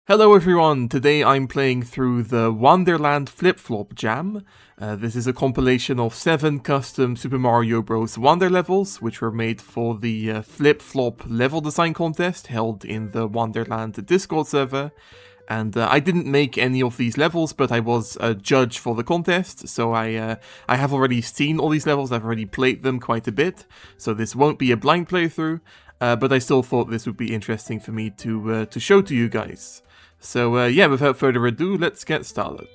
Hello everyone, today I'm playing through the Wonderland Flip-Flop Jam. This is a compilation of 7 custom Super Mario Bros. Wonder levels, which were made for the Flip-Flop level design contest held in the Wonderland Discord server. And I didn't make any of these levels, but I was a judge for the contest, so I have already seen all these levels, I've already played them quite a bit, so this won't be a blind playthrough, but I still thought this would be interesting for me to show to you guys. So yeah, without further ado, let's get started.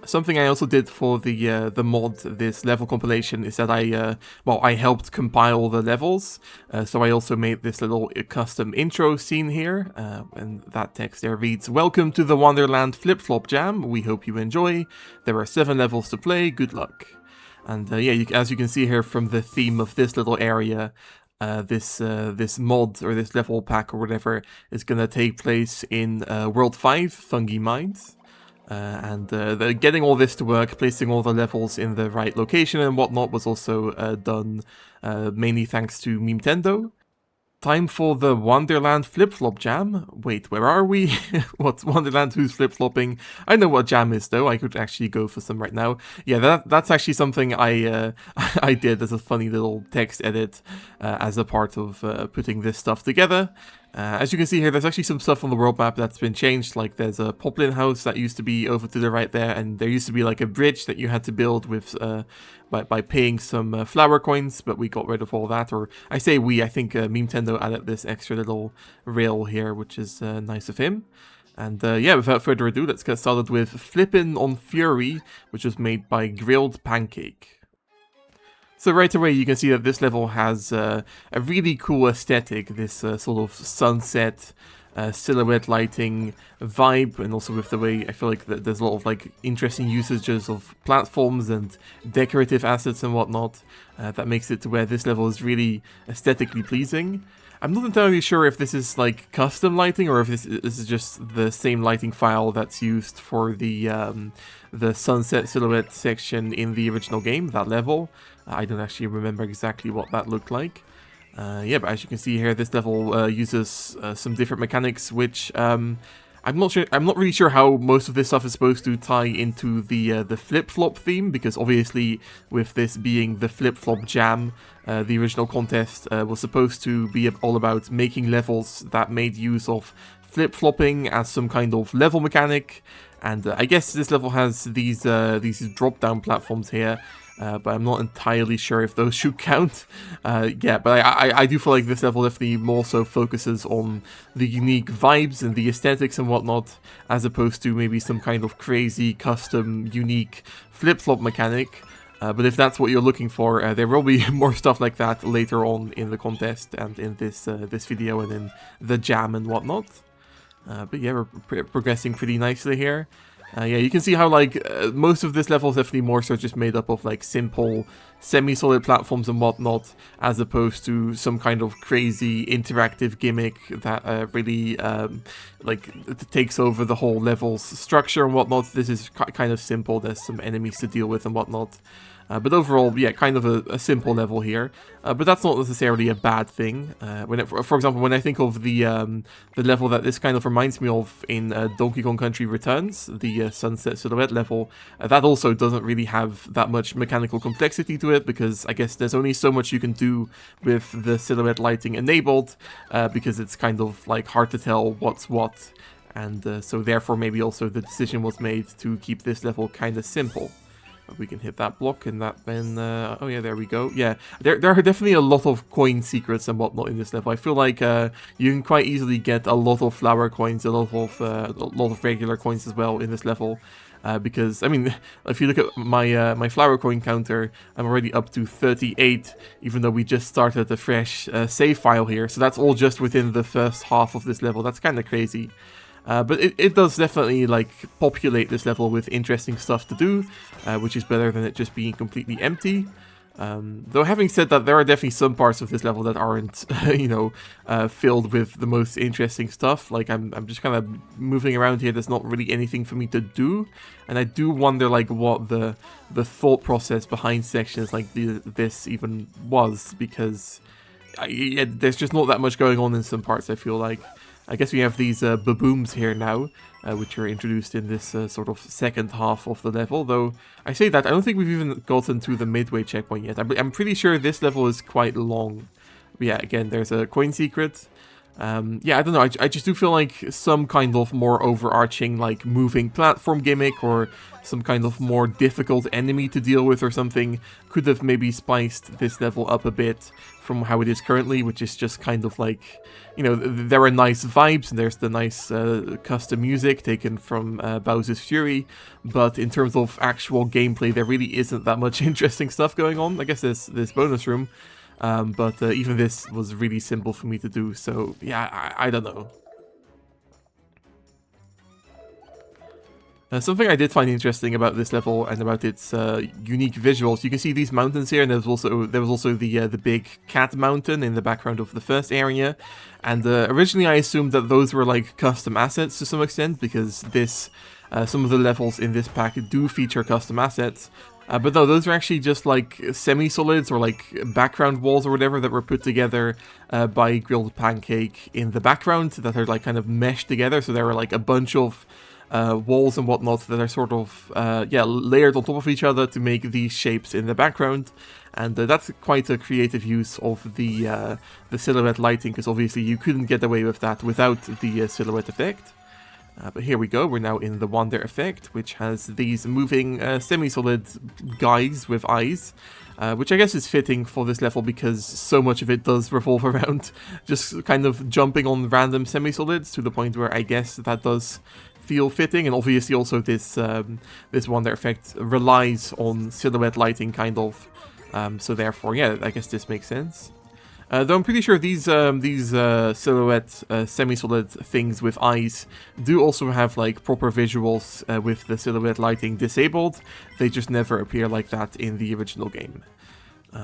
Something I also did for the mod, this level compilation, is that I helped compile the levels. So I also made this little custom intro scene here, and that text there reads, "Welcome to the Wonderland Flip-Flop Jam. We hope you enjoy. There are 7 levels to play. Good luck." And yeah, as you can see here from the theme of this little area, this mod or this level pack or whatever is gonna take place in World 5, Fungi Mines. Getting all this to work, placing all the levels in the right location and whatnot was also done mainly thanks to Nintendo. Time for the Wonderland Flip-Flop Jam. Wait, where are we? What's Wonderland? Who's flip-flopping? I know what jam is though, I could actually go for some right now. Yeah, that's actually something I I did as a funny little text edit as a part of putting this stuff together. As you can see here, there's actually some stuff on the world map that's been changed, like there's a poplin house that used to be over to the right there, and there used to be like a bridge that you had to build with by paying some flower coins, but we got rid of all that, or I say we, I think Nintendo added this extra little rail here, which is nice of him. And yeah, without further ado, let's get started with Flippen on Fury, which was made by Grilled Pancake. So right away you can see that this level has a really cool aesthetic, this sort of sunset, silhouette lighting vibe, and also with the way I feel like there's a lot of like interesting usages of platforms and decorative assets and whatnot that makes it to where this level is really aesthetically pleasing. I'm not entirely sure if this is like custom lighting or if this is just the same lighting file that's used for the sunset silhouette section in the original game, that level. I don't actually remember exactly what that looked like. Yeah, but as you can see here, this level uses some different mechanics, which I'm not really sure how most of this stuff is supposed to tie into the flip-flop theme, because obviously with this being the flip-flop jam, the original contest was supposed to be all about making levels that made use of flip-flopping as some kind of level mechanic. And I guess this level has these drop-down platforms here. But I'm not entirely sure if those should count. Yeah, but I do feel like this level definitely more so focuses on the unique vibes and the aesthetics and whatnot, as opposed to maybe some kind of crazy, custom, unique flip-flop mechanic. But if that's what you're looking for, there will be more stuff like that later on in the contest and in this video and in the jam and whatnot. But yeah, we're progressing pretty nicely here. Yeah, you can see how like most of this level is definitely more so just made up of like simple semi-solid platforms and whatnot, as opposed to some kind of crazy interactive gimmick that really like takes over the whole level's structure and whatnot. This is kind of simple. There's some enemies to deal with and whatnot. But overall, yeah, kind of a simple level here. But that's not necessarily a bad thing. For example, when I think of the level that this kind of reminds me of in Donkey Kong Country Returns, the Sunset Silhouette level, that also doesn't really have that much mechanical complexity to it, because I guess there's only so much you can do with the silhouette lighting enabled, because it's kind of like hard to tell what's what. And so therefore maybe also the decision was made to keep this level kind of simple. We can hit that block and that then, oh yeah, there we go. Yeah, there are definitely a lot of coin secrets and whatnot in this level. I feel like you can quite easily get a lot of flower coins, a lot of regular coins as well in this level. Because, I mean, if you look at my my flower coin counter, I'm already up to 38, even though we just started a fresh save file here. So that's all just within the first half of this level. That's kind of crazy. But it does definitely like populate this level with interesting stuff to do, which is better than it just being completely empty. Though having said that, there are definitely some parts of this level that aren't, you know, filled with the most interesting stuff. Like I'm just kind of moving around here. There's not really anything for me to do, and I do wonder like what the thought process behind sections like this even was, because there's just not that much going on in some parts, I feel like. I guess we have these babooms here now, which are introduced in this sort of second half of the level, though I say that, I don't think we've even gotten to the midway checkpoint yet. I'm pretty sure this level is quite long. But yeah, again, there's a coin secret. Yeah, I don't know, I just do feel like some kind of more overarching, like, moving platform gimmick, or some kind of more difficult enemy to deal with or something, could have maybe spiced this level up a bit from how it is currently, which is just kind of like, you know, there are nice vibes, and there's the nice custom music taken from Bowser's Fury, but in terms of actual gameplay, there really isn't that much interesting stuff going on. I guess there's this bonus room, but even this was really simple for me to do, so yeah, I don't know. Something I did find interesting about this level and about its unique visuals, you can see these mountains here, and there was also the big cat mountain in the background of the first area, and originally I assumed that those were like custom assets to some extent, because this some of the levels in this pack do feature custom assets. But no, those are actually just like semi-solids or like background walls or whatever that were put together by Grilled Pancake in the background that are like kind of meshed together. So there are like a bunch of walls and whatnot that are sort of yeah, layered on top of each other to make these shapes in the background. And that's quite a creative use of the silhouette lighting, because obviously you couldn't get away with that without the silhouette effect. But here we go, we're now in the Wander effect, which has these moving semi-solid guys with eyes, which I guess is fitting for this level because so much of it does revolve around just kind of jumping on random semi-solids, to the point where I guess that does feel fitting. And obviously also this this Wander effect relies on silhouette lighting, kind of, so therefore, yeah, I guess this makes sense. Though I'm pretty sure these silhouette semi-solid things with eyes do also have like proper visuals with the silhouette lighting disabled. They just never appear like that in the original game.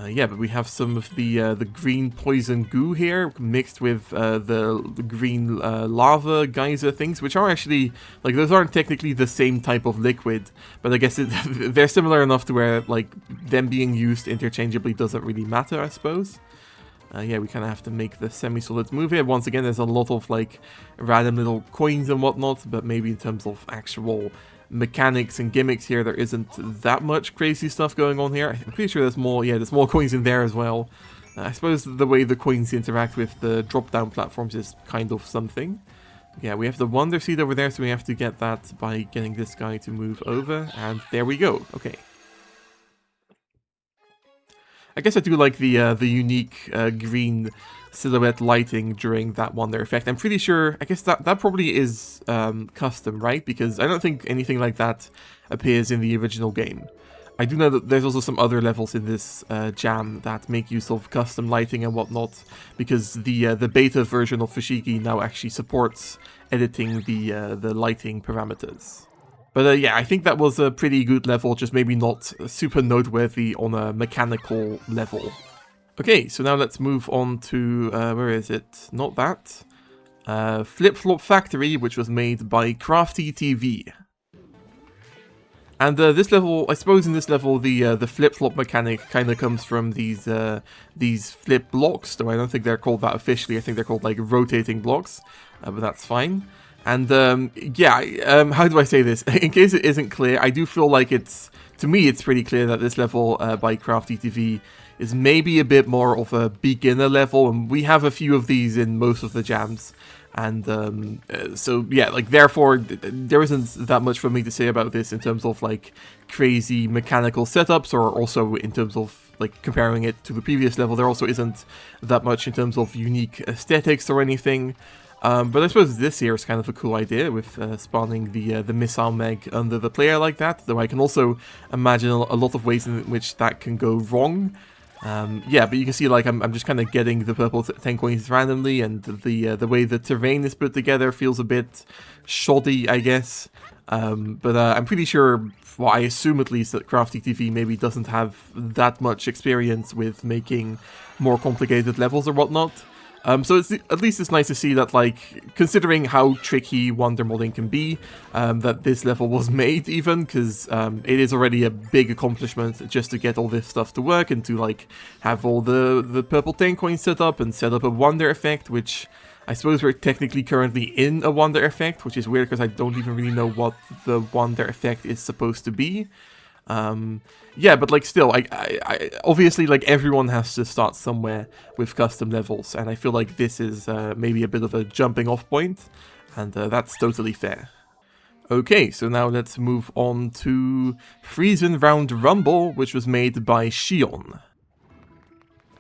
Yeah, but we have some of the green poison goo here mixed with the green lava geyser things, which are actually, like, those aren't technically the same type of liquid, but I guess they're similar enough to where like them being used interchangeably doesn't really matter, I suppose. Yeah, we kind of have to make the semi-solids move here. Once again, there's a lot of like random little coins and whatnot, but maybe in terms of actual mechanics and gimmicks here, there isn't that much crazy stuff going on here. I'm pretty sure there's more, yeah, there's more coins in there as well. I suppose the way the coins interact with the drop-down platforms is kind of something. Yeah, we have the Wonder Seed over there, so we have to get that by getting this guy to move over, and there we go. Okay. I guess I do like the unique green silhouette lighting during that Wander effect. I'm pretty sure, I guess that probably is custom, right? Because I don't think anything like that appears in the original game. I do know that there's also some other levels in this jam that make use of custom lighting and whatnot, because the beta version of Fushigi now actually supports editing the lighting parameters. But yeah, I think that was a pretty good level, just maybe not super noteworthy on a mechanical level. Okay, so now let's move on to, where is it? Not that. Flip Flop Factory, which was made by Crafty TV. And this level, I suppose in this level, the flip-flop mechanic kind of comes from these flip blocks, though I don't think they're called that officially. I think they're called like rotating blocks, but that's fine. And yeah, how do I say this? In case it isn't clear, I do feel like to me, it's pretty clear that this level by Crafty TV is maybe a bit more of a beginner level, and we have a few of these in most of the jams. And so yeah, like therefore there isn't that much for me to say about this in terms of like crazy mechanical setups, or also in terms of like comparing it to the previous level. There also isn't that much in terms of unique aesthetics or anything. But I suppose this here is kind of a cool idea with spawning the missile meg under the player like that, though I can also imagine a lot of ways in which that can go wrong. Yeah, but you can see like I'm just kind of getting the purple 10 coins randomly, and the way the terrain is put together feels a bit shoddy, I guess. But I'm pretty sure, well, I assume at least, that Crafty TV maybe doesn't have that much experience with making more complicated levels or whatnot. So at least it's nice to see that, like, considering how tricky Wander modding can be, that this level was made even, because it is already a big accomplishment just to get all this stuff to work and to, like, have all the purple 10 coins set up and set up a Wander effect, which I suppose we're technically currently in a Wonder Effect, which is weird because I don't even really know what the Wonder Effect is supposed to be. Yeah, but like still, I obviously like everyone has to start somewhere with custom levels, and I feel like this is maybe a bit of a jumping off point, and that's totally fair. Okay, so now let's move on to Friesen Round Rumble, which was made by Shion.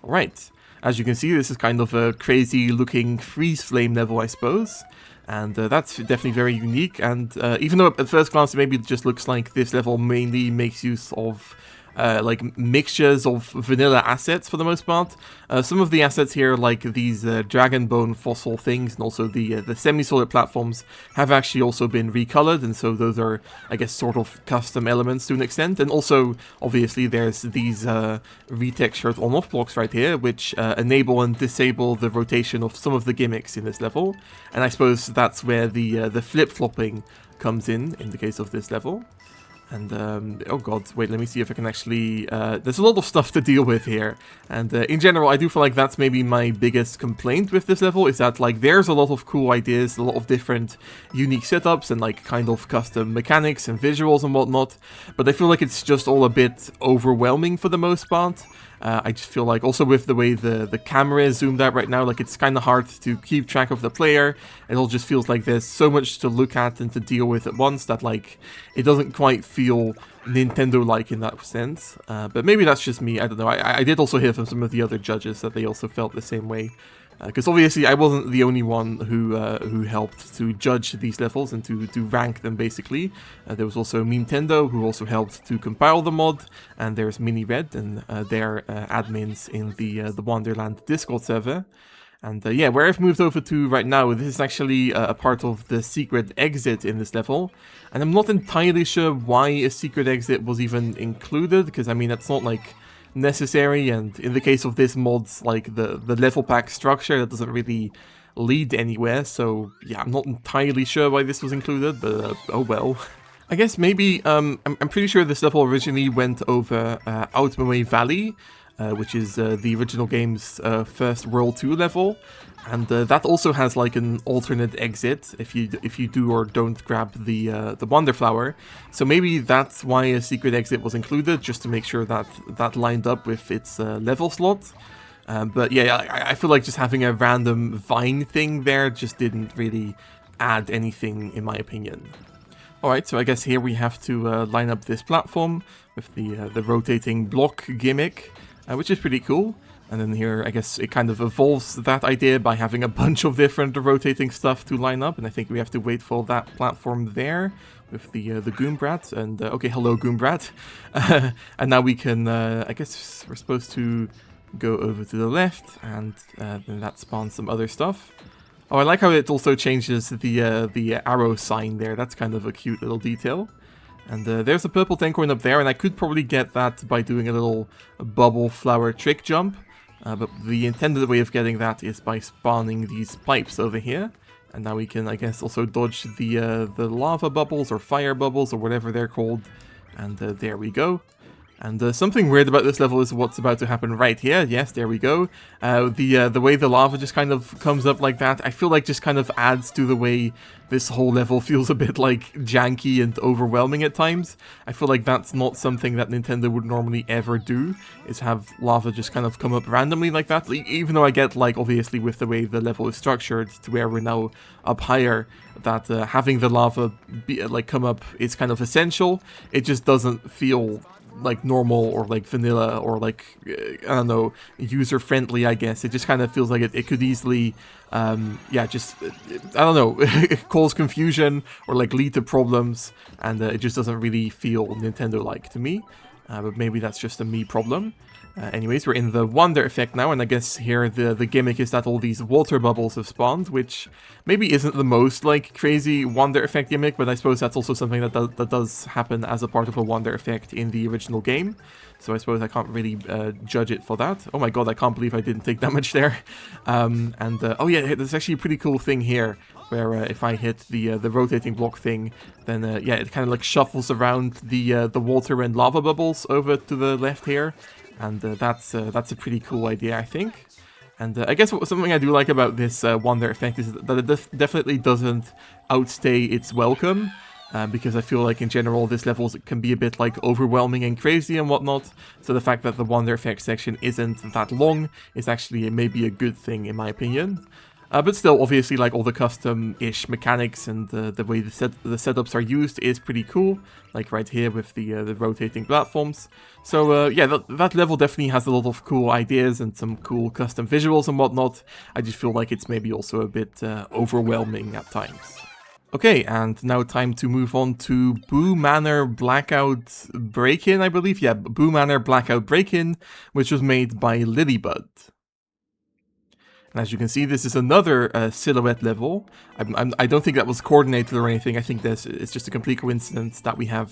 Alright, as you can see, this is kind of a crazy looking freeze flame level, I suppose. And that's definitely very unique, and even though at first glance maybe it just looks like this level mainly makes use of like mixtures of vanilla assets for the most part. Some of the assets here, like these dragon bone fossil things, and also the semi-solid platforms, have actually also been recolored, and so those are, I guess, sort of custom elements to an extent. And also, obviously, there's these retextured on-off blocks right here, which enable and disable the rotation of some of the gimmicks in this level. And I suppose that's where the flip-flopping comes in the case of this level. And, oh god, wait, let me see if I can actually, there's a lot of stuff to deal with here. And in general, I do feel like that's maybe my biggest complaint with this level, is that, like, there's a lot of cool ideas, a lot of different unique setups, and, like, kind of custom mechanics and visuals and whatnot. But I feel like it's just all a bit overwhelming for the most part. I just feel like, also with the way the camera is zoomed out right now, like it's kind of hard to keep track of the player. It all just feels like there's so much to look at and to deal with at once that, like, it doesn't quite feel Nintendo-like in that sense. But maybe that's just me, I don't know. I did also hear from some of the other judges that they also felt the same way. Because obviously I wasn't the only one who helped to judge these levels and to rank them, basically. There was also Nintendo, who also helped to compile the mod, and there's Mini Red, and they're admins in the Wonderland Discord server. And yeah, where I've moved over to right now, this is actually a part of the secret exit in this level. And I'm not entirely sure why a secret exit was even included, because I mean, that's not like necessary, and in the case of this mod's like the level pack structure, that doesn't really lead anywhere, so yeah, I'm not entirely sure why this was included, but oh well. I guess maybe, I'm pretty sure this level originally went over Outmaway Valley, which is the original game's first World 2 level, and that also has like an alternate exit if you do or don't grab the Wonder Flower. So maybe that's why a secret exit was included, just to make sure that that lined up with its level slot. But yeah, I feel like just having a random vine thing there just didn't really add anything, in my opinion. Alright, so I guess here we have to line up this platform with the rotating block gimmick, which is pretty cool. And then here, I guess it kind of evolves that idea by having a bunch of different rotating stuff to line up, and I think we have to wait for that platform there with the Goombrat. And okay, hello Goombrat. And now we can, I guess we're supposed to go over to the left, and then that spawns some other stuff. Oh, I like how it also changes the arrow sign there. That's kind of a cute little detail. And there's a purple tank up there, and I could probably get that by doing a little bubble flower trick jump. But the intended way of getting that is by spawning these pipes over here. And now we can, I guess, also dodge the lava bubbles or fire bubbles or whatever they're called. And there we go. And something weird about this level is what's about to happen right here. Yes, there we go. The way the lava just kind of comes up like that, I feel like just kind of adds to the way this whole level feels a bit like janky and overwhelming at times. I feel like that's not something that Nintendo would normally ever do, is have lava just kind of come up randomly like that. Even though I get, like, obviously with the way the level is structured to where we're now up higher, that having the lava come up is kind of essential. It just doesn't feel like normal or like vanilla or like, I don't know, user-friendly, I guess. It just kind of feels like it could easily, yeah, just, I don't know, cause confusion or like lead to problems, and it just doesn't really feel Nintendo-like to me. But maybe that's just a me problem. Anyways, we're in the Wonder Effect now, and I guess here the gimmick is that all these water bubbles have spawned, which maybe isn't the most, like, crazy Wonder Effect gimmick, but I suppose that's also something that does happen as a part of a Wonder Effect in the original game. So I suppose I can't really judge it for that. Oh my god, I can't believe I didn't take that much there. Oh yeah, there's actually a pretty cool thing here, where if I hit the rotating block thing, then yeah, it kind of like shuffles around the water and lava bubbles over to the left here. And that's a pretty cool idea, I think. And I guess something I do like about this Wonder effect is that it definitely doesn't outstay its welcome. Because I feel like in general this level can be a bit like overwhelming and crazy and whatnot, so the fact that the Wonder Effects section isn't that long is actually maybe a good thing in my opinion. But still, obviously, like all the custom-ish mechanics and the way the setups are used is pretty cool, like right here with the rotating platforms. So yeah, that level definitely has a lot of cool ideas and some cool custom visuals and whatnot. I just feel like it's maybe also a bit overwhelming at times. Okay, and now time to move on to Boo Manor Blackout Break-In, I believe. Yeah, Boo Manor Blackout Break-In, which was made by Lilybud. And as you can see, this is another silhouette level. I don't think that was coordinated or anything. I think it's just a complete coincidence that we have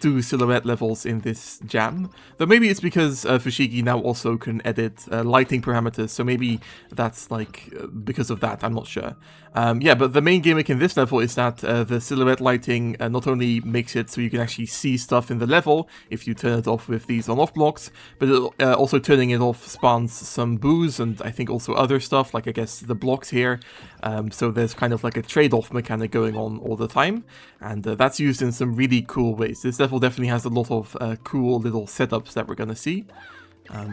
2 silhouette levels in this jam. Though maybe it's because Fushigi now also can edit lighting parameters, so maybe that's like because of that, I'm not sure. Yeah, but the main gimmick in this level is that the silhouette lighting not only makes it so you can actually see stuff in the level if you turn it off with these on-off blocks, but also turning it off spawns some boos and I think also other stuff, like I guess the blocks here. So there's kind of like a trade-off mechanic going on all the time, and that's used in some really cool ways. This level definitely has a lot of cool little setups that we're gonna see.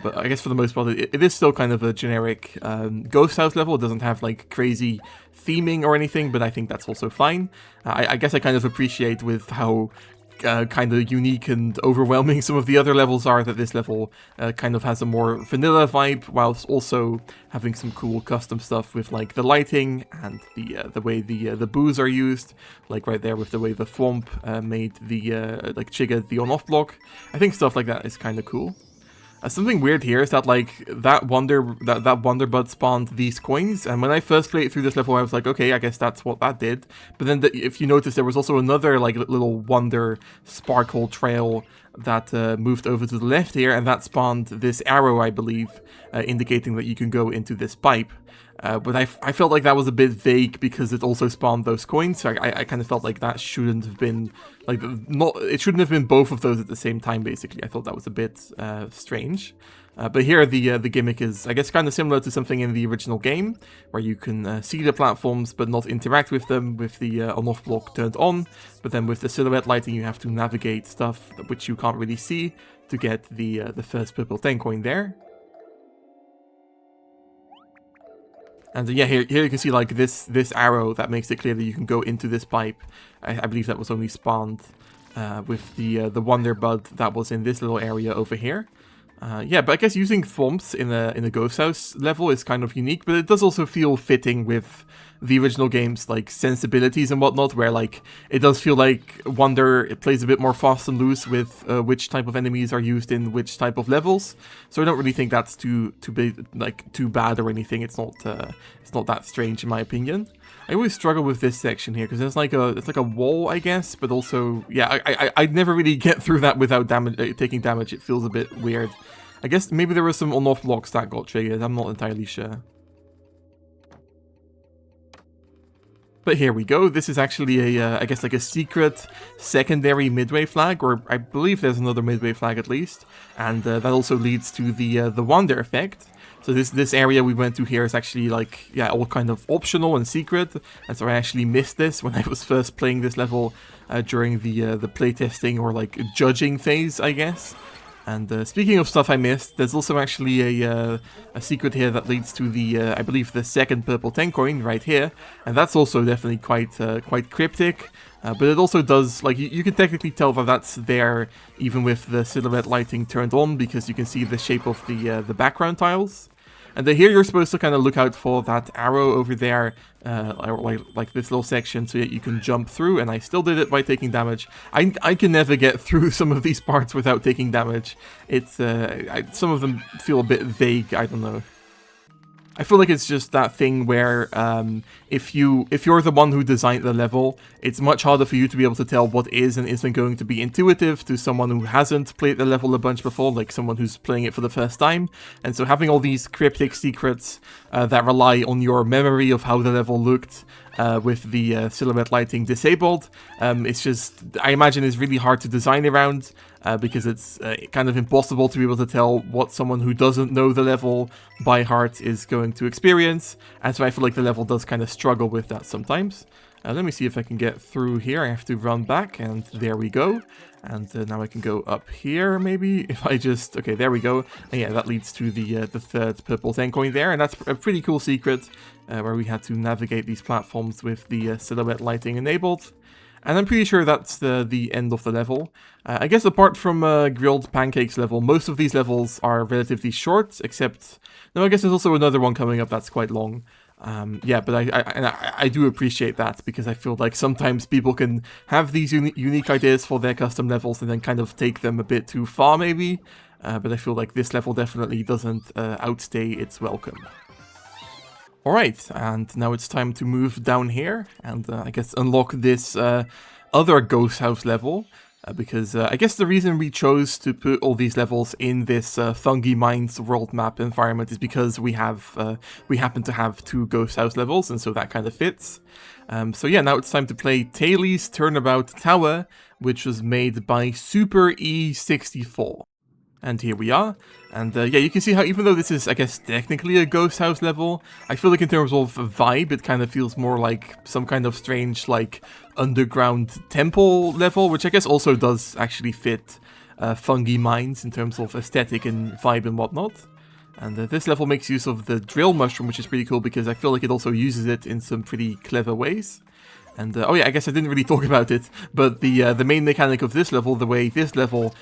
But I guess for the most part, it is still kind of a generic Ghost House level. It doesn't have like crazy theming or anything, but I think that's also fine. I guess I kind of appreciate with how kind of unique and overwhelming some of the other levels are, that this level kind of has a more vanilla vibe, whilst also having some cool custom stuff with like the lighting and the way the boos are used, like right there with the way the thwomp made the like triggered the on-off block. I think stuff like that is kind of cool. Something weird here is that like that Wonder Bud spawned these coins, and when I first played through this level I was like, okay, I guess that's what that did. But then if you notice, there was also another like little Wonder Sparkle trail that moved over to the left here, and that spawned this arrow, I believe, indicating that you can go into this pipe. But I felt like that was a bit vague because it also spawned those coins, so I kind of felt like that shouldn't have been, like, it shouldn't have been both of those at the same time, basically. I thought that was a bit strange. But here the gimmick is, I guess, kind of similar to something in the original game, where you can see the platforms but not interact with them with the on-off block turned on, but then with the silhouette lighting you have to navigate stuff which you can't really see to get the first purple 10 coin there. And yeah, here you can see like this arrow that makes it clear that you can go into this pipe. I believe that was only spawned with the Wonder Bud that was in this little area over here. Yeah, but I guess using thwomps in a Ghost House level is kind of unique, but it does also feel fitting with the original game's like sensibilities and whatnot, where like it does feel like Wonder, it plays a bit more fast and loose with which type of enemies are used in which type of levels. So I don't really think that's too bad or anything. It's not that strange in my opinion. I always struggle with this section here because it's like a wall, I guess, but also, yeah, I'd never really get through that without taking damage. It feels a bit weird. I guess maybe there were some on-off blocks that got triggered. I'm not entirely sure. But here we go. This is actually I guess like a secret secondary midway flag, or I believe there's another midway flag at least, and that also leads to the Wonder effect. So this area we went to here is actually like, yeah, all kind of optional and secret, and so I actually missed this when I was first playing this level during the playtesting or like judging phase, I guess. And speaking of stuff I missed, there's also actually a secret here that leads to the, I believe, the second purple 10 coin right here, and that's also definitely quite cryptic. But it also does, like, you can technically tell that that's there even with the silhouette lighting turned on, because you can see the shape of the background tiles. And here you're supposed to kind of look out for that arrow over there, like this little section, so that you can jump through, and I still did it by taking damage. I can never get through some of these parts without taking damage. It's some of them feel a bit vague, I don't know. I feel like it's just that thing where if you're the one who designed the level, it's much harder for you to be able to tell what is and isn't going to be intuitive to someone who hasn't played the level a bunch before, like someone who's playing it for the first time. And so having all these cryptic secrets that rely on your memory of how the level looked with the silhouette lighting disabled. It's just, I imagine, is really hard to design around because it's kind of impossible to be able to tell what someone who doesn't know the level by heart is going to experience, and so I feel like the level does kind of struggle with that sometimes. Let me see if I can get through here. I have to run back, and there we go. And now I can go up here, maybe, if I just... Okay, there we go. And yeah, that leads to the third purple 10 coin there, and that's a pretty cool secret, where we had to navigate these platforms with the silhouette lighting enabled. And I'm pretty sure that's the end of the level. I guess apart from Grilled Pancakes level, most of these levels are relatively short, except... No, I guess there's also another one coming up that's quite long. Yeah, but I do appreciate that, because I feel like sometimes people can have these unique ideas for their custom levels and then kind of take them a bit too far, maybe. But I feel like this level definitely doesn't outstay its welcome. Alright, and now it's time to move down here and I guess unlock this other ghost house level. Because I guess the reason we chose to put all these levels in this Fungi Mines world map environment is because we happen to have 2 ghost house levels, and so that kind of fits. So yeah, now it's time to play Taily's Turnabout Tower, which was made by Super E64. And here we are, and yeah, you can see how even though this is, I guess, technically a ghost house level, I feel like in terms of vibe, it kind of feels more like some kind of strange, like, underground temple level, which I guess also does actually fit Fungi Mines in terms of aesthetic and vibe and whatnot. And this level makes use of the drill mushroom, which is pretty cool because I feel like it also uses it in some pretty clever ways. And oh yeah, I guess I didn't really talk about it, but the main mechanic of this level, the way this level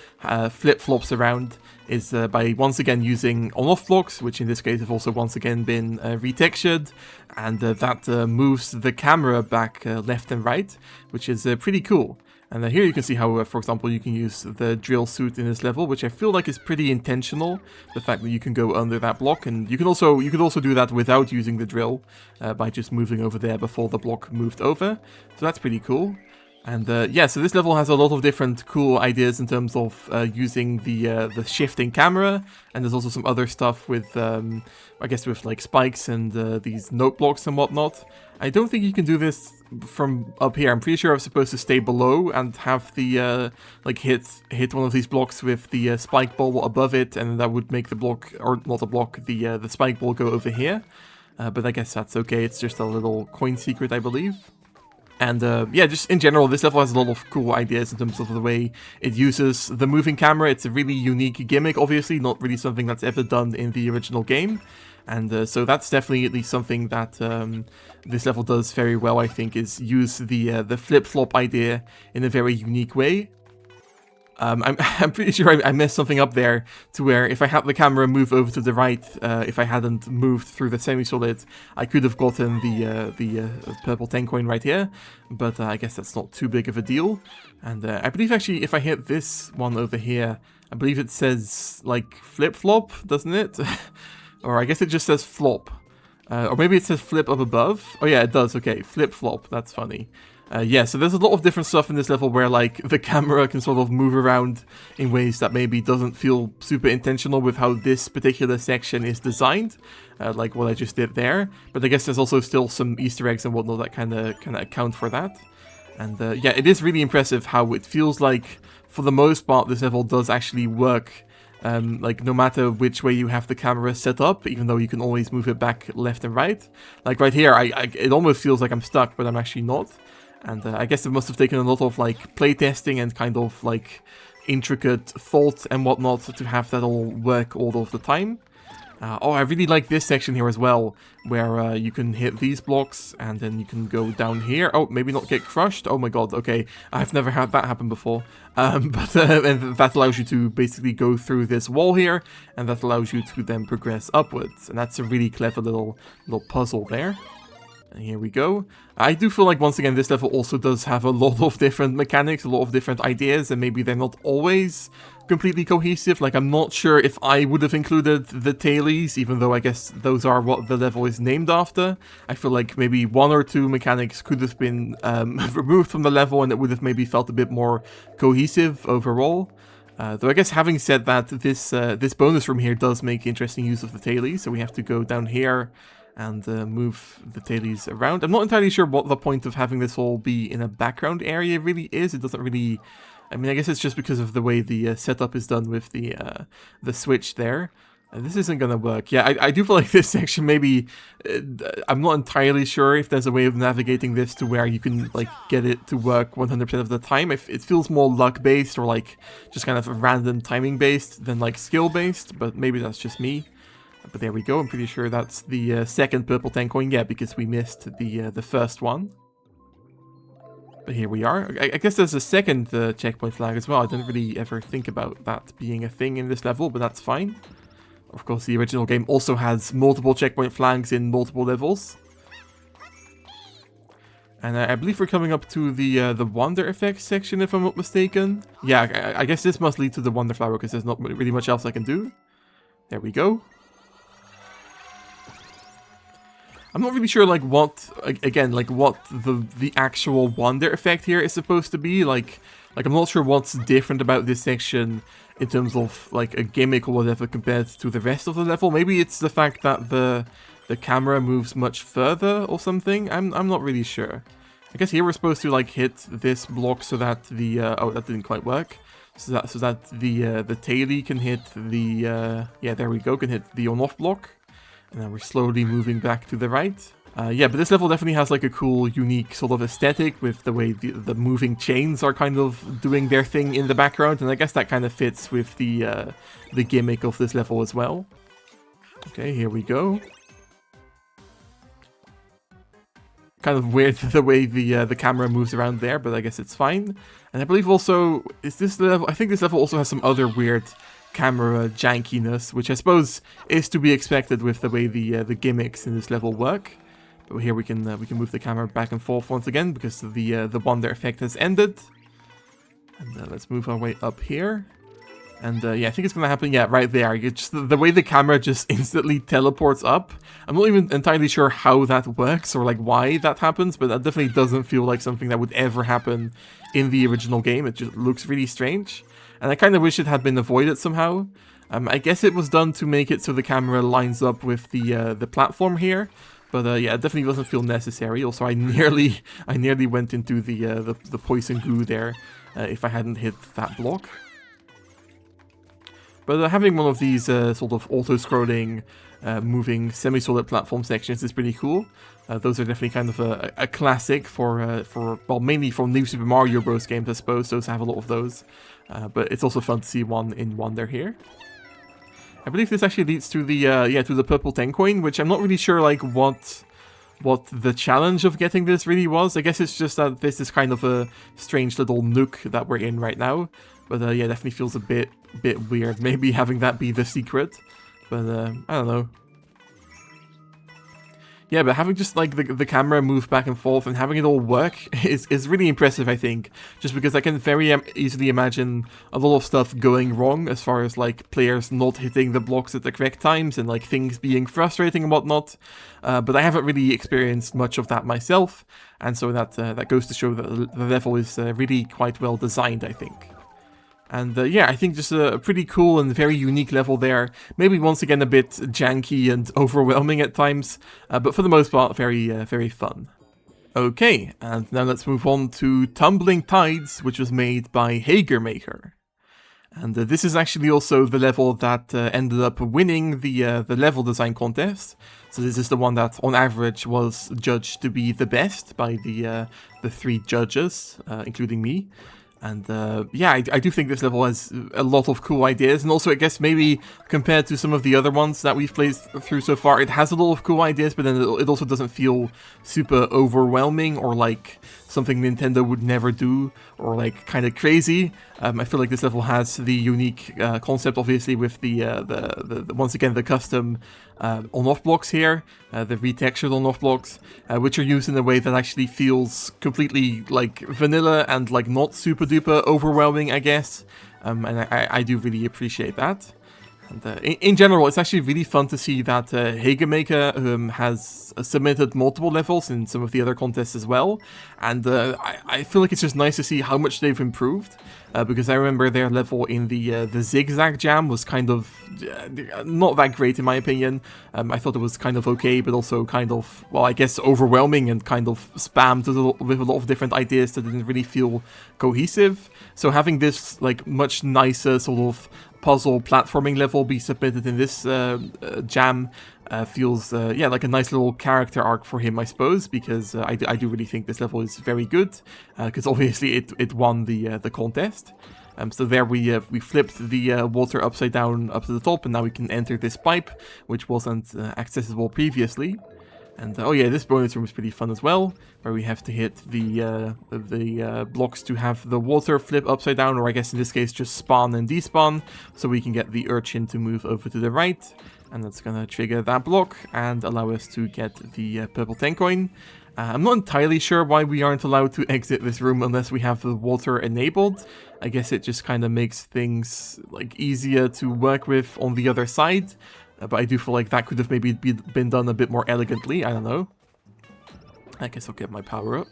flip-flops around, is by once again using on-off blocks, which in this case have also once again been retextured, and that moves the camera back left and right, which is pretty cool. And here you can see how, for example, you can use the drill suit in this level, which I feel like is pretty intentional. The fact that you can go under that block, and you could also do that without using the drill, by just moving over there before the block moved over. So that's pretty cool. And yeah, so this level has a lot of different cool ideas in terms of using the shifting camera, and there's also some other stuff with, I guess, with like spikes and these note blocks and whatnot. I don't think you can do this from up here. I'm pretty sure I'm supposed to stay below and have the like hit one of these blocks with the spike ball above it, and that would make the block, or not a block, the spike ball go over here. But I guess that's okay. It's just a little coin secret, I believe. And yeah, just in general, this level has a lot of cool ideas in terms of the way it uses the moving camera. It's a really unique gimmick, obviously, not really something that's ever done in the original game. And so that's definitely at least something that this level does very well, I think, is use the flip-flop idea in a very unique way. I'm pretty sure I messed something up there, to where if I had the camera move over to the right, if I hadn't moved through the semi-solid, I could have gotten the purple 10 coin right here, but I guess that's not too big of a deal. And I believe actually if I hit this one over here, I believe it says like flip-flop, doesn't it? Or I guess it just says flop. Or maybe it says flip up above. Oh yeah, it does, okay, flip-flop, that's funny. Yeah, so there's a lot of different stuff in this level where, like, the camera can sort of move around in ways that maybe doesn't feel super intentional with how this particular section is designed, like what I just did there. But I guess there's also still some Easter eggs and whatnot that kind of account for that. And yeah, it is really impressive how it feels like, for the most part, this level does actually work. Like, no matter which way you have the camera set up, even though you can always move it back left and right. Like, right here, it almost feels like I'm stuck, but I'm actually not. And I guess it must have taken a lot of, like, playtesting and kind of, like, intricate thought and whatnot to have that all work all of the time. Oh, I really like this section here as well, where you can hit these blocks, and then you can go down here. Oh, maybe not get crushed. Oh my god, okay. I've never had that happen before. But and that allows you to basically go through this wall here, and that allows you to then progress upwards. And that's a really clever little puzzle there. And here we go. I do feel like, once again, this level also does have a lot of different mechanics, a lot of different ideas, and maybe they're not always completely cohesive. Like, I'm not sure if I would have included the tailies, even though I guess those are what the level is named after. I feel like maybe 1 or 2 mechanics could have been removed from the level, and it would have maybe felt a bit more cohesive overall. Though I guess, having said that, this bonus room here does make interesting use of the tailies, so we have to go down here and move the tailies around. I'm not entirely sure what the point of having this all be in a background area really is. It doesn't really... I mean, I guess it's just because of the way the setup is done with the switch there. This isn't gonna work. Yeah, I do feel like this section maybe... I'm not entirely sure if there's a way of navigating this to where you can, like, get it to work 100% of the time. It feels more luck-based or, like, just kind of random timing-based than, like, skill-based, but maybe that's just me. But there we go. I'm pretty sure that's the second purple 10 coin. Yeah, because we missed the first one. But here we are. I guess there's a second checkpoint flag as well. I didn't really ever think about that being a thing in this level, but that's fine. Of course, the original game also has multiple checkpoint flags in multiple levels. And I believe we're coming up to the Wonder Effects section, if I'm not mistaken. Yeah, I guess this must lead to the Wonder Flower, because there's not really much else I can do. There we go. I'm not really sure, like, what, again, like, what the actual Wonder Effect here is supposed to be. Like, I'm not sure what's different about this section in terms of, like, a gimmick or whatever compared to the rest of the level. Maybe it's the fact that the camera moves much further or something. I'm not really sure. I guess here we're supposed to, like, hit this block so that the... oh, that didn't quite work. So that the Taily can hit the... yeah, there we go, can hit the on-off block. And now we're slowly moving back to the right. Yeah, but this level definitely has like a cool, unique sort of aesthetic with the way the moving chains are kind of doing their thing in the background. And I guess that kind of fits with the gimmick of this level as well. Okay, here we go. Kind of weird the way the camera moves around there, but I guess it's fine. And I believe also, is this level... I think this level also has some other weird camera jankiness, which I suppose is to be expected with the way the gimmicks in this level work. But here we can move the camera back and forth once again because the Wonder Effect has ended. And let's move our way up here. And yeah, I think it's gonna happen. Yeah, right there. Just the way the camera just instantly teleports up. I'm not even entirely sure how that works or like why that happens, but that definitely doesn't feel like something that would ever happen in the original game. It just looks really strange. And I kind of wish it had been avoided somehow. I guess it was done to make it so the camera lines up with the platform here. But yeah, it definitely doesn't feel necessary. Also, I nearly went into the poison goo there if I hadn't hit that block. But having one of these sort of auto-scrolling, moving semi-solid platform sections is pretty cool. Those are definitely kind of a classic for well, mainly from New Super Mario Bros. Games, I suppose. Those have a lot of those. But it's also fun to see one in Wonder here. I believe this actually leads to the yeah, to the purple 10 coin, which I'm not really sure like what the challenge of getting this really was. I guess it's just that this is kind of a strange little nook that we're in right now. But yeah, definitely feels a bit weird, maybe having that be the secret. But I don't know. Yeah, but having just like the camera move back and forth and having it all work is really impressive, I think. Just because I can very easily imagine a lot of stuff going wrong as far as like players not hitting the blocks at the correct times and like things being frustrating and whatnot. But I haven't really experienced much of that myself, and so that goes to show that the level is really quite well designed, I think. And yeah, I think just a pretty cool and very unique level there. Maybe once again a bit janky and overwhelming at times, but for the most part very fun. Okay, and now let's move on to Tumbling Tides, which was made by Hagermaker. And this is actually also the level that ended up winning the level design contest. So this is the one that, on average, was judged to be the best by the 3 judges, including me. And yeah, I do think this level has a lot of cool ideas, and also I guess maybe compared to some of the other ones that we've played through so far, it has a lot of cool ideas, but then it also doesn't feel super overwhelming or like something Nintendo would never do, or like kind of crazy. I feel like this level has the unique concept, obviously, with the once again the custom on-off blocks here, the retextured on-off blocks, which are used in a way that actually feels completely like vanilla and like not super duper overwhelming, I guess. And I do really appreciate that. And in general, it's actually really fun to see that Hegemaker has submitted multiple levels in some of the other contests as well. And I feel like it's just nice to see how much they've improved. Because I remember their level in the Zigzag Jam was kind of not that great in my opinion. I thought it was kind of okay, but also kind of, well, I guess overwhelming and kind of spammed with a lot of different ideas that didn't really feel cohesive. So having this like much nicer sort of puzzle platforming level be submitted in this jam feels yeah, like a nice little character arc for him, I suppose, because I do really think this level is very good, because obviously it won the contest. So there we flipped the water upside down up to the top, and now we can enter this pipe, which wasn't accessible previously. And oh yeah, this bonus room is pretty fun as well, where we have to hit the blocks to have the water flip upside down, or I guess in this case just spawn and despawn, so we can get the urchin to move over to the right, and that's gonna trigger that block and allow us to get the purple 10 coin. I'm not entirely sure why we aren't allowed to exit this room unless we have the water enabled. I guess it just kind of makes things like easier to work with on the other side. But I do feel like that could have maybe been done a bit more elegantly, I don't know. I guess I'll get my power up.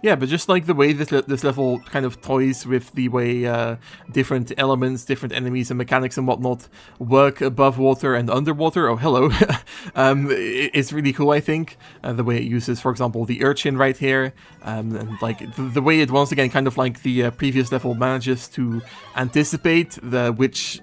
Yeah, but just like the way this level kind of toys with the way different elements, different enemies and mechanics and whatnot work above water and underwater. Oh, hello. It's really cool, I think. The way it uses, for example, the urchin right here. And like the way it once again, kind of like the previous level, manages to anticipate which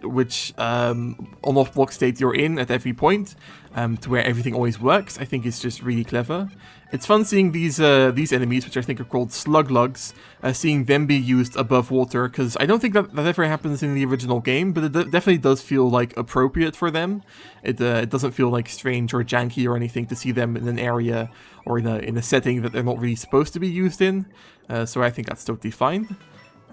on-off block state you're in at every point. To where everything always works, I think is just really clever. It's fun seeing these enemies, which I think are called sluglugs, seeing them be used above water, because I don't think that ever happens in the original game, but it definitely does feel like appropriate for them. It doesn't feel like strange or janky or anything to see them in an area or in a setting that they're not really supposed to be used in. So I think that's totally fine.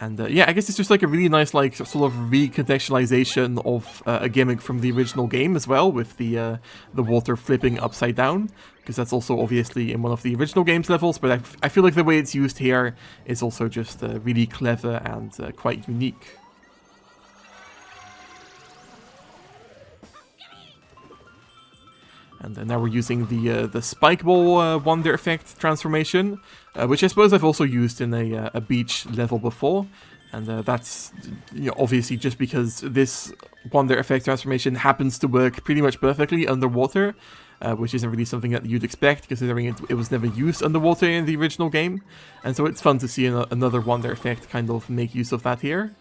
And yeah, I guess it's just like a really nice, like, sort of recontextualization of a gimmick from the original game as well, with the water flipping upside down, because that's also obviously in one of the original game's levels, but I feel like the way it's used here is also just really clever and quite unique. And now we're using the Spike Ball Wonder Effect transformation, which I suppose I've also used in a beach level before. And that's obviously just because this Wonder Effect transformation happens to work pretty much perfectly underwater, which isn't really something that you'd expect, considering it was never used underwater in the original game. And so it's fun to see another Wonder Effect kind of make use of that here.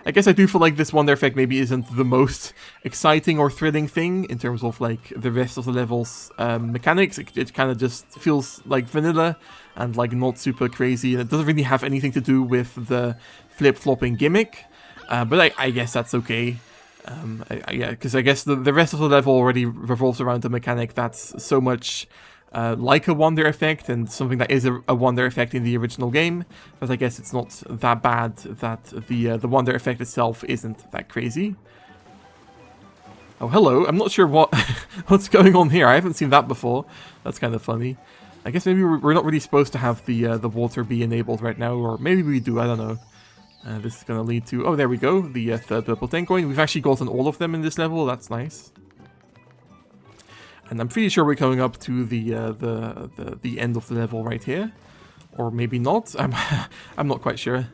I guess I do feel like this Wonder Effect maybe isn't the most exciting or thrilling thing in terms of like the rest of the level's mechanics. It kind of just feels like vanilla and like not super crazy, and it doesn't really have anything to do with the flip-flopping gimmick. But I guess that's okay. Yeah, because I guess the rest of the level already revolves around a mechanic that's so much like a Wonder Effect, and something that is a Wonder Effect in the original game, but I guess it's not that bad that the Wonder Effect itself isn't that crazy. Oh, hello. I'm not sure what's going on here. I haven't seen that before. That's kind of funny. I guess maybe we're not really supposed to have the water be enabled right now, or maybe we do, I don't know. This is going to lead to... Oh, there we go. The third purple 10 coin. We've actually gotten all of them in this level. That's nice. And I'm pretty sure we're coming up to the end of the level right here, or maybe not. I'm not quite sure.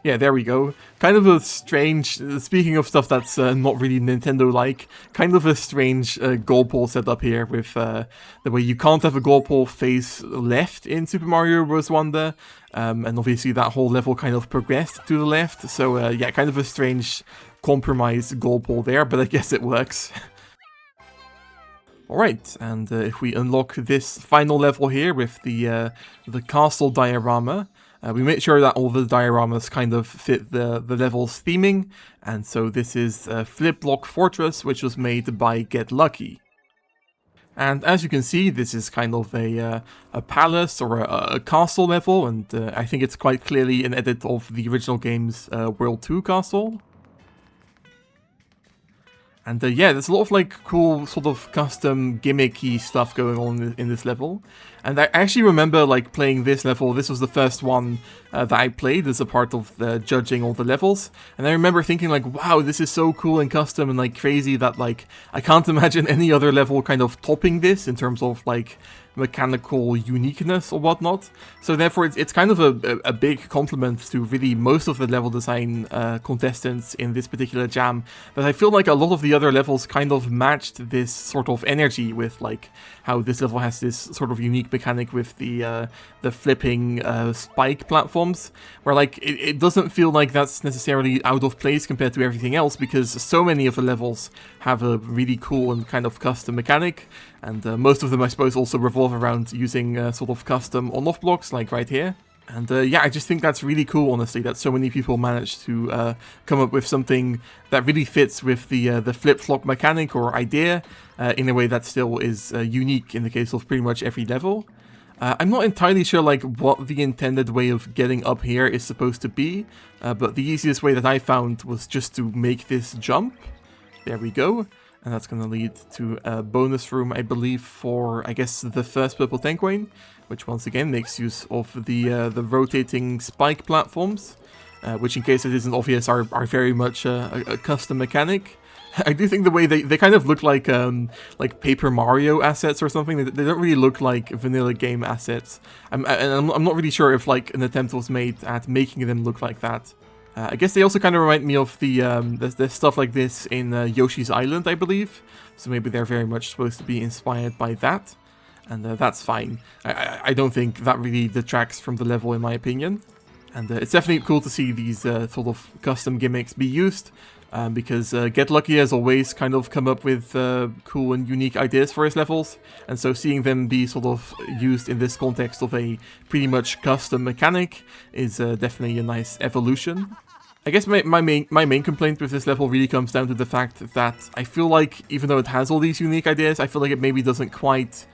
Yeah, there we go. Kind of a strange, speaking of stuff that's not really Nintendo-like, kind of a strange goal pole setup here with the way you can't have a goal pole face left in Super Mario Bros. Wonder, and obviously that whole level kind of progressed to the left, so yeah, kind of a strange compromise goal pole there, but I guess it works. Alright, and if we unlock this final level here with the castle diorama, we make sure that all the dioramas kind of fit the level's theming, and so this is Flip Block Fortress, which was made by Get Lucky. And as you can see, this is kind of a palace or a castle level, and I think it's quite clearly an edit of the original game's World 2 castle. And yeah, there's a lot of like cool sort of custom gimmicky stuff going on in this level. And I actually remember like playing this level. This was the first one that I played as a part of the judging all the levels. And I remember thinking like, wow, this is so cool and custom and like crazy that like I can't imagine any other level kind of topping this in terms of like mechanical uniqueness or whatnot. So therefore it's kind of a big compliment to really most of the level design contestants in this particular jam, that I feel like a lot of the other levels kind of matched this sort of energy with like how this level has this sort of unique mechanic with the flipping spike platforms, where like it doesn't feel like that's necessarily out of place compared to everything else, because so many of the levels have a really cool and kind of custom mechanic, and most of them I suppose also revolve around using sort of custom on-off blocks like right here. And yeah, I just think that's really cool, honestly, that so many people managed to come up with something that really fits with the flip-flop mechanic or idea in a way that still is unique in the case of pretty much every level. I'm not entirely sure like what the intended way of getting up here is supposed to be, but the easiest way that I found was just to make this jump. There we go. And that's going to lead to a bonus room, I believe, for, I guess, the first purple tank coin, which once again makes use of the rotating spike platforms, which, in case it isn't obvious, are very much a custom mechanic. I do think the way they kind of look like Paper Mario assets or something. They don't really look like vanilla game assets. I'm not really sure if like an attempt was made at making them look like that. I guess they also kind of remind me of there's stuff like this in Yoshi's Island, I believe. So maybe they're very much supposed to be inspired by that. And that's fine. I don't think that really detracts from the level, in my opinion. And it's definitely cool to see these sort of custom gimmicks be used. Because Get Lucky has always kind of come up with cool and unique ideas for his levels, and so seeing them be sort of used in this context of a pretty much custom mechanic is definitely a nice evolution. I guess my main complaint with this level really comes down to the fact that I feel like, even though it has all these unique ideas, I feel like it maybe doesn't quite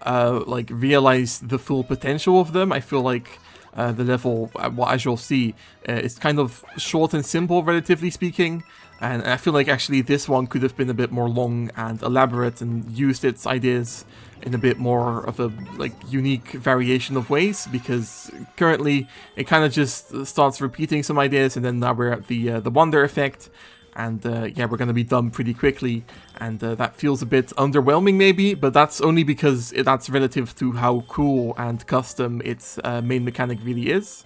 like realize the full potential of them. I feel like the level, as you'll see, is kind of short and simple, relatively speaking, and I feel like actually this one could have been a bit more long and elaborate and used its ideas in a bit more of a like unique variation of ways, because currently it kind of just starts repeating some ideas, and then now we're at the wonder effect, and yeah, we're gonna be done pretty quickly, and that feels a bit underwhelming maybe, but that's only because that's relative to how cool and custom its main mechanic really is.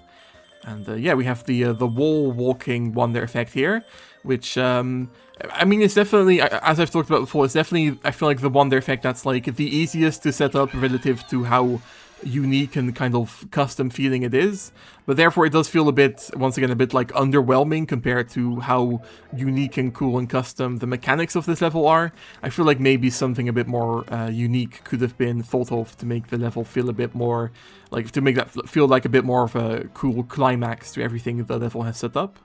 And yeah, we have the wall walking wonder effect here, which I mean, it's definitely, as I've talked about before, it's definitely, I feel like, the wonder effect that's like the easiest to set up relative to how unique and kind of custom feeling it is, but therefore it does feel a bit, once again, a bit like underwhelming compared to how unique and cool and custom the mechanics of this level are. I feel like maybe something a bit more unique could have been thought of to make the level feel a bit more, like, to make that feel like a bit more of a cool climax to everything the level has set up.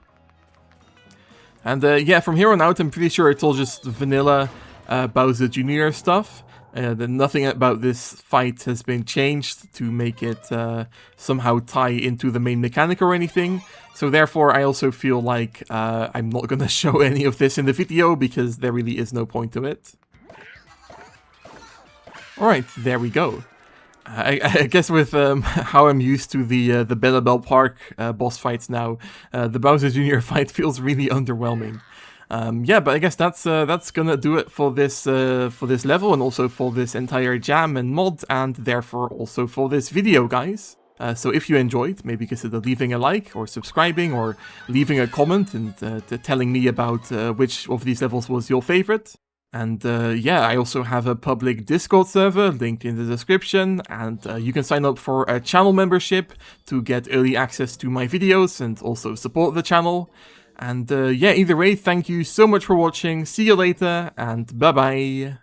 And yeah, from here on out, I'm pretty sure it's all just vanilla Bowser Jr. stuff. Nothing about this fight has been changed to make it somehow tie into the main mechanic or anything. So therefore, I also feel like I'm not going to show any of this in the video, because there really is no point to it. Alright, there we go. I guess with how I'm used to the Bellabelle Park boss fights now, the Bowser Jr. fight feels really underwhelming. Yeah, but I guess that's gonna do it for this level, and also for this entire jam and mod, and therefore also for this video, guys. So if you enjoyed, maybe consider leaving a like or subscribing or leaving a comment and telling me about which of these levels was your favorite. And yeah, I also have a public Discord server linked in the description, and you can sign up for a channel membership to get early access to my videos and also support the channel. And yeah, either way, thank you so much for watching, see you later, and bye bye!